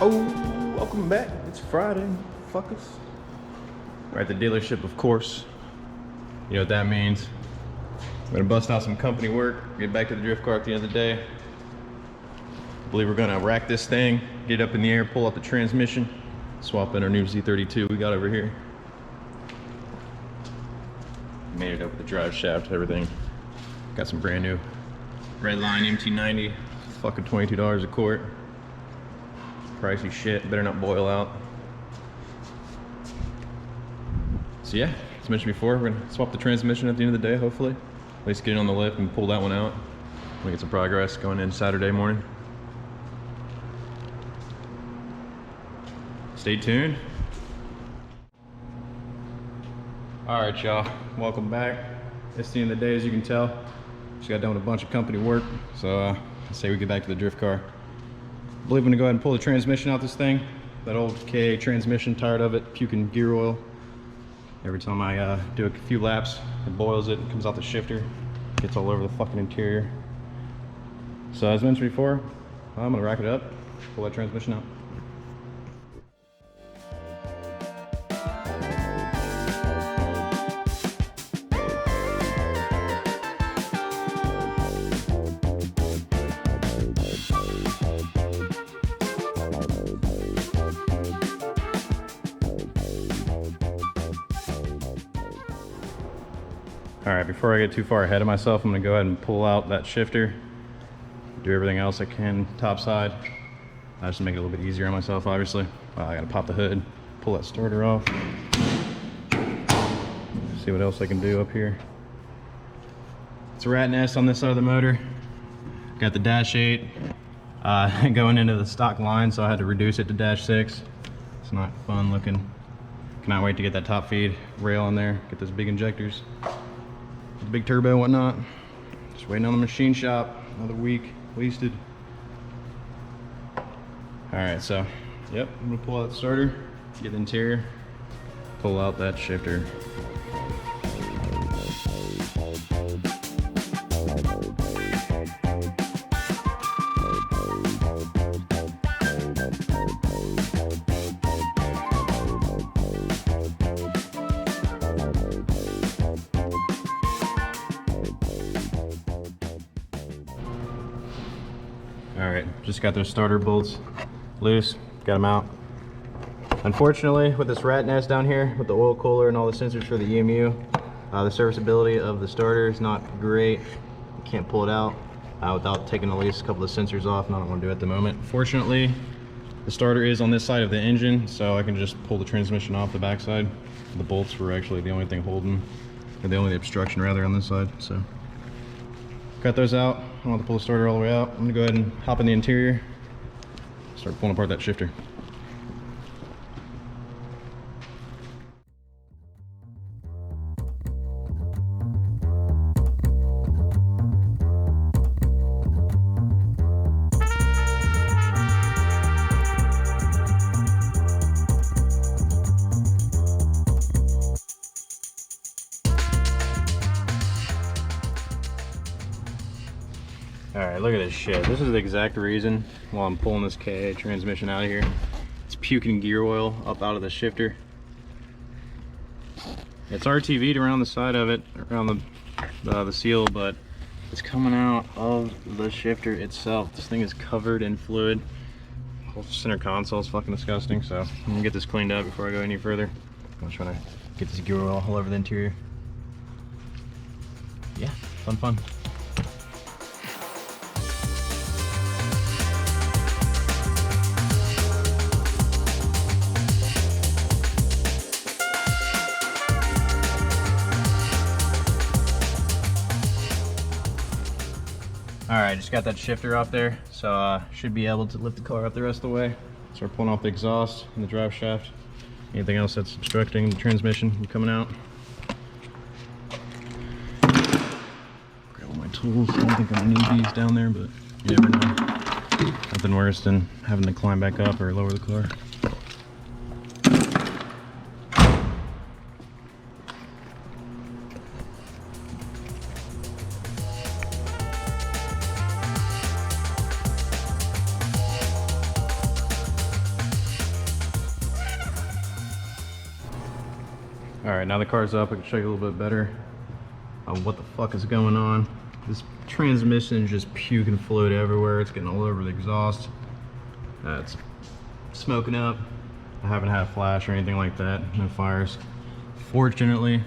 Oh, welcome back. It's Friday, fuckers. We're at the dealership, of course. You know what that means. I'm gonna bust out some company work, get back to the drift car at the end of the day. I believe we're gonna rack this thing, get it up in the air, pull out the transmission, swap in our new Z32 we got over here. Made it up with the drive shaft, everything. Got some brand new Redline MT90, fucking $22 a quart. Pricey shit, better not boil out. So yeah, as mentioned before, we're gonna swap the transmission at the end of the day, hopefully. At least get it on the lift and pull that one out. We get some progress going in Saturday morning. Stay tuned. All right, y'all, welcome back. It's the end of the day, as you can tell. Just got done with a bunch of company work, so I say we get back to the drift car. I believe I'm gonna go ahead and pull the transmission out this thing. That old KA transmission, tired of it, puking gear oil. Every time I do a few laps, it boils it, comes out the shifter, gets all over the fucking interior. So as mentioned before, I'm gonna rack it up, pull that transmission out. All right, before I get too far ahead of myself, I'm gonna go ahead and pull out that shifter, do everything else I can top side. I just make it a little bit easier on myself, obviously. I gotta pop the hood, pull that starter off. See what else I can do up here. It's a rat nest on this side of the motor. Got the dash 8 going into the stock line, so I had to reduce it to dash 6. It's not fun looking. Cannot wait to get that top feed rail in there, get those big injectors. The big turbo and whatnot. Just waiting on the machine shop. Another week wasted. Alright, so yep, I'm gonna pull out the starter, get the interior, pull out that shifter. Alright, just got those starter bolts loose, got them out. Unfortunately, with this rat nest down here, with the oil cooler and all the sensors for the EMU, the serviceability of the starter is not great. You can't pull it out without taking at least a couple of sensors off, and I don't want to do it at the moment. Fortunately, the starter is on this side of the engine, so I can just pull the transmission off the backside. The bolts were actually the only thing holding, or the only obstruction rather, on this side, so. Got those out. I don't have to pull the starter all the way out. I'm gonna go ahead and hop in the interior, start pulling apart that shifter. Alright, look at this shit. This is the exact reason why I'm pulling this KA transmission out of here. It's puking gear oil up out of the shifter. It's RTV'd around the side of it, around the seal, but it's coming out of the shifter itself. This thing is covered in fluid. The whole center console is fucking disgusting, so I'm gonna get this cleaned up before I go any further. I'm just trying to get this gear oil all over the interior. Yeah, fun. Alright, just got that shifter off there, so should be able to lift the car up the rest of the way. Start pulling off the exhaust and the drive shaft. Anything else that's obstructing the transmission from coming out. Grab all my tools. I don't think I'm gonna need these down there, but you never know. Nothing worse than having to climb back up or lower the car. All right, now the car's up, I can show you a little bit better on what the fuck is going on. This transmission is just puking fluid everywhere. It's getting all over the exhaust. It's smoking up. I haven't had a flash or anything like that, no fires, fortunately,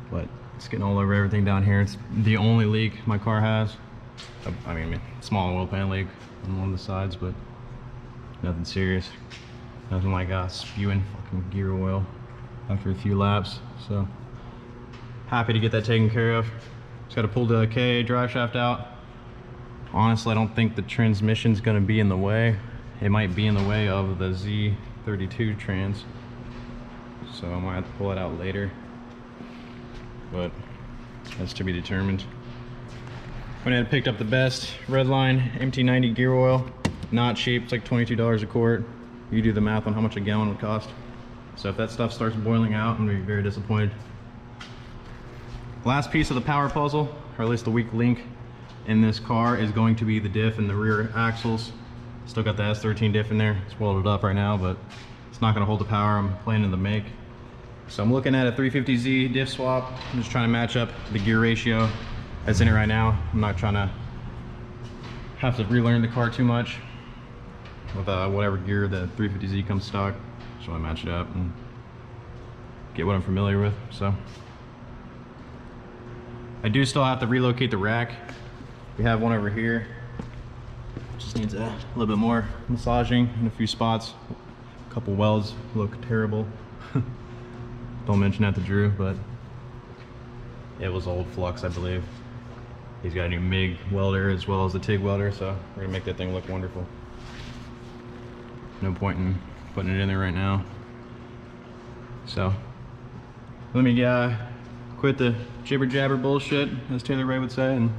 but it's getting all over everything down here. It's the only leak my car has. I mean, small oil pan leak on one of the sides, but nothing serious. Nothing like spewing fucking gear oil after a few laps. So happy to get that taken care of. Just got to pull the KA drive shaft out. Honestly, I don't think the transmission's gonna be in the way. It might be in the way of the Z32 trans, so I might have to pull it out later, but that's to be determined. Went ahead and picked up the best Redline MT90 gear oil. Not cheap, it's like $22 a quart. You do the math on how much a gallon would cost. So if that stuff starts boiling out, I'm gonna be very disappointed. Last piece of the power puzzle, or at least the weak link in this car, is going to be the diff and the rear axles. Still got the S13 diff in there. It's welded up right now, but it's not gonna hold the power I'm planning to make. So I'm looking at a 350Z diff swap. I'm just trying to match up the gear ratio that's in it right now. I'm not trying to have to relearn the car too much with whatever gear the 350Z comes stock. Just want to match it up and get what I'm familiar with. So I do still have to relocate the rack. We have one over here. Just needs a little bit more massaging in a few spots. A couple welds look terrible. Don't mention that to Drew, but it was old flux, I believe. He's got a new MIG welder as well as the TIG welder, so we're gonna make that thing look wonderful. No point in putting it in there right now. So let me quit the jibber jabber bullshit, as Taylor Ray would say, and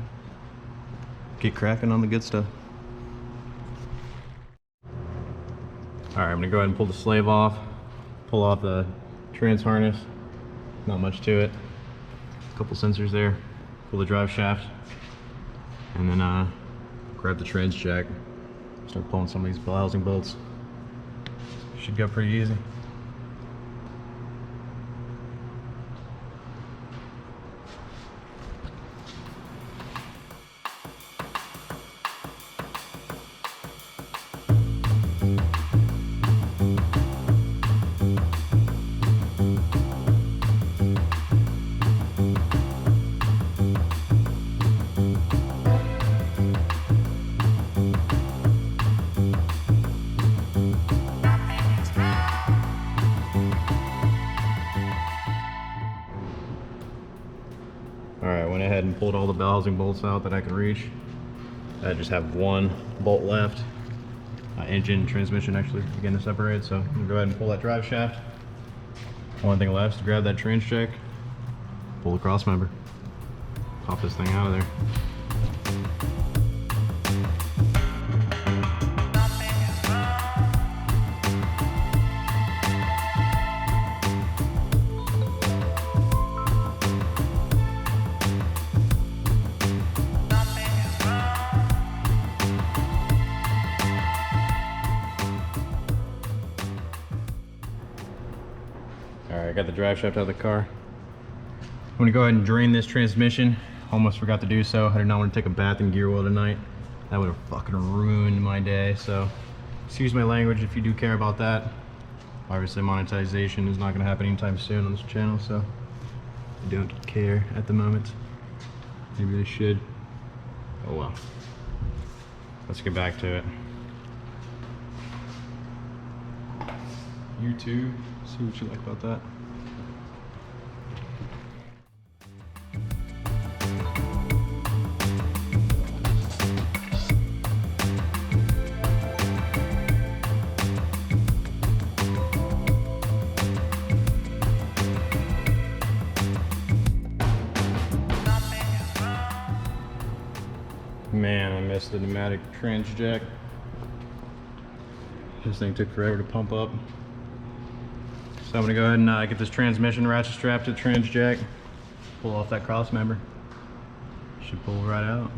get cracking on the good stuff. All right, I'm gonna go ahead and pull the slave off, pull off the trans harness. Not much to it. A couple sensors there. Pull the drive shaft, and then grab the trans jack. Start pulling some of these bell housing bolts. Should go pretty easy. Went ahead and pulled all the bell housing bolts out that I could reach. I just have one bolt left. Engine, transmission actually begin to separate, so I'm gonna go ahead and pull that drive shaft. One thing left is to grab that trans jack, pull the cross member, pop this thing out of there. Alright, I got the drive shaft out of the car. I'm gonna go ahead and drain this transmission. Almost forgot to do so. I did not want to take a bath in gear oil tonight. That would have fucking ruined my day. So excuse my language if you do care about that. Obviously monetization is not gonna happen anytime soon on this channel, so I don't care at the moment. Maybe I should. Oh well. Let's get back to it. YouTube, see what you like about that. Man, I missed the pneumatic trans jack. This thing took forever to pump up. So I'm gonna go ahead and get this transmission ratchet strapped to the trans jack. Pull off that cross member. Should pull right out.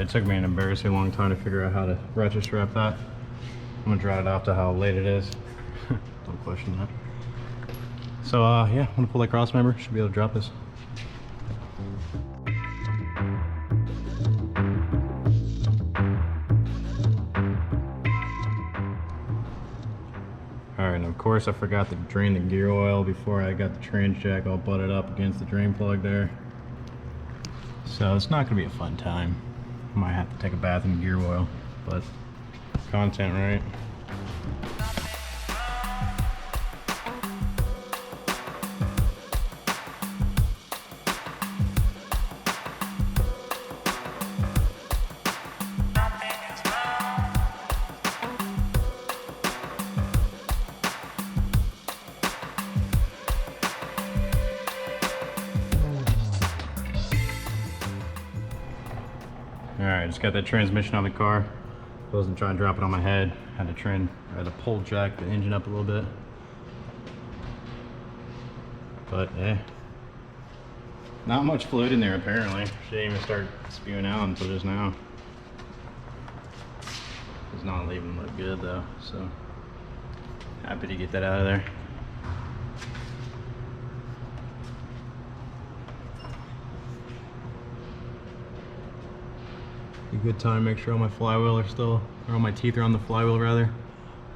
It took me an embarrassing long time to figure out how to ratchet strap that. I'm gonna dry it off to how late it is. Don't question that. So yeah, I'm gonna pull that cross member. Should be able to drop this. Alright, and of course I forgot to drain the gear oil before I got the trans jack all butted up against the drain plug there. So it's not gonna be a fun time. I might have to take a bath in gear oil, but content, right? Alright, just got that transmission on the car. Wasn't trying to drop it on my head. Had to pull jack the engine up a little bit. But yeah, not much fluid in there apparently. She didn't even start spewing out until just now. It's not leaving look good though, so happy to get that out of there. A good time, make sure all my flywheel are still, or all my teeth are on the flywheel rather.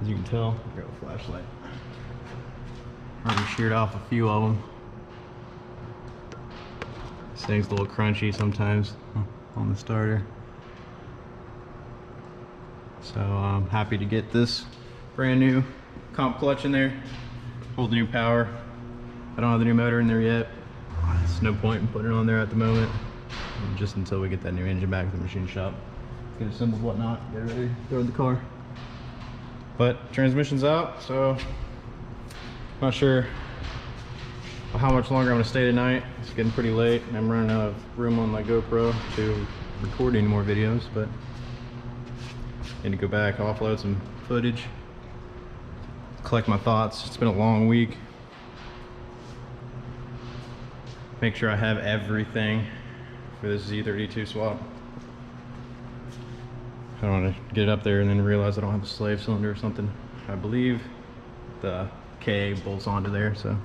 As you can tell, I've got a flashlight. Already sheared off a few of them. This thing's a little crunchy sometimes on the starter. So I'm happy to get this brand new comp clutch in there. Hold the new power. I don't have the new motor in there yet. There's no point in putting it on there at the moment. Just until we get that new engine back to the machine shop. Get assembled, whatnot, get ready, throw in the car. But transmission's out, so not sure how much longer I'm gonna stay tonight. It's getting pretty late and I'm running out of room on my GoPro to record any more videos, but I need to go back, offload some footage, collect my thoughts. It's been a long week. Make sure I have everything for this Z32 swap. I don't want to get it up there and then realize I don't have a slave cylinder or something. I believe the KA bolts onto there, so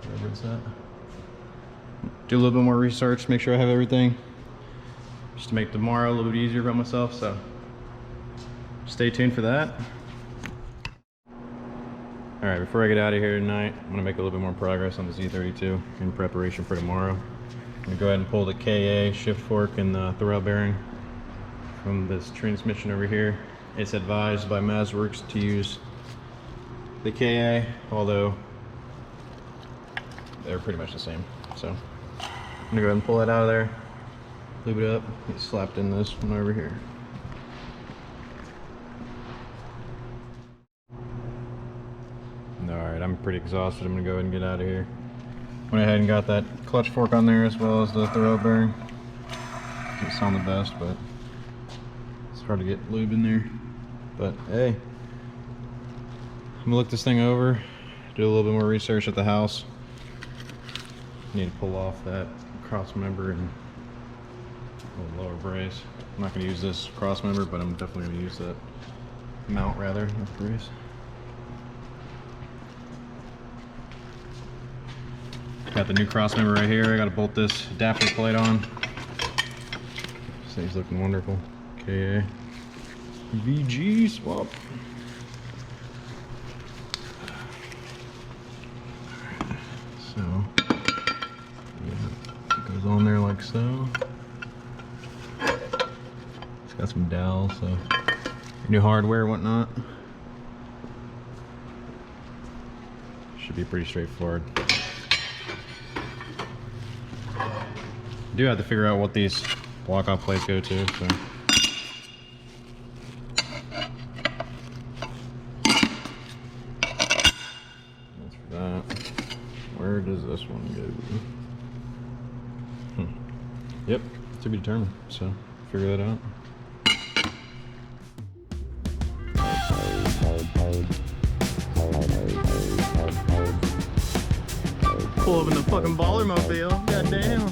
whatever it's at. Do a little bit more research, make sure I have everything, just to make tomorrow a little bit easier for myself, so stay tuned for that. Alright, before I get out of here tonight, I'm going to make a little bit more progress on the Z32 in preparation for tomorrow. I'm going to go ahead and pull the KA shift fork and the thread bearing from this transmission over here. It's advised by Mazworx to use the KA, although they're pretty much the same. So I'm going to go ahead and pull that out of there, lube it up, get slapped in this one over here. Alright, I'm pretty exhausted. I'm going to go ahead and get out of here. Went ahead and got that clutch fork on there as well as the thread bearing. Doesn't sound the best, but it's hard to get lube in there. But hey, I'm gonna look this thing over, do a little bit more research at the house. Need to pull off that cross member and lower brace. I'm not gonna use this cross member, but I'm definitely gonna use that mount rather than the brace. Got the new cross member right here. I gotta bolt this adapter plate on. This thing's looking wonderful. KA VG swap. So yeah, it goes on there like so. It's got some dowels, so new hardware and whatnot. Should be pretty straightforward. I do have to figure out what these block-off plates go to, so. That's for that. Where does this one go? Yep, to be determined, so figure that out. Pull up in the fucking baller mobile, goddamn.